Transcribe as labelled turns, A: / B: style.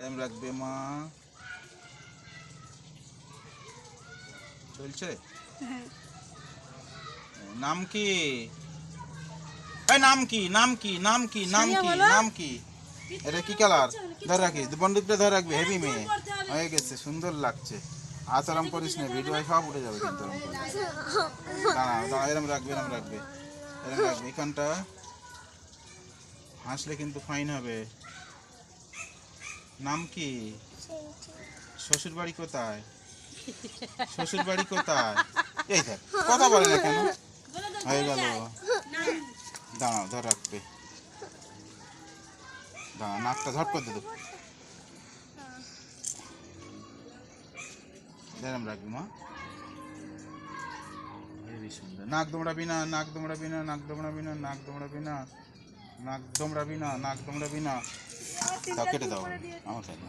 A: এরম রাখবে মা। চলছে। নাম কি? নাম কি? নাম কি? নাম কি? নাম কি? নাম কি? এটা কি কালার? ধরে রাখি, বন্দুকটা ধরে রাখবে। হেভি মেয়ে হয়ে গেছে, সুন্দর লাগছে। আচরণ করিস না, ভিডিও সব উঠে যাবে কিন্তু। দাঁড়া দাঁড়া, এরম রাখবে, এরম রাখবে, এরম রাখবে। এখানটা হাসলে কিন্তু ফাইন হবে। নাম কি? শ্বশুর বাড়ি কোথায়? শ্বশুর বাড়ি কোথায়? এই দেখ, কথা বলে না কেন? হয়ে গেল। দাঁড়াও, ধর রাখবে। দাঁড়া, নাকটা ঝট করে দেবো। এরম রাখবি মা। হেবি সুন্দর। নাক দৌড়াবি না, নাক দৌড়াবি না, নাক দৌড়াবি না, নাক দৌড়াবি না, নাক দৌড়াবি না, নাক দৌড়াবি না। দাও, কেটে দাও আমার সাথে।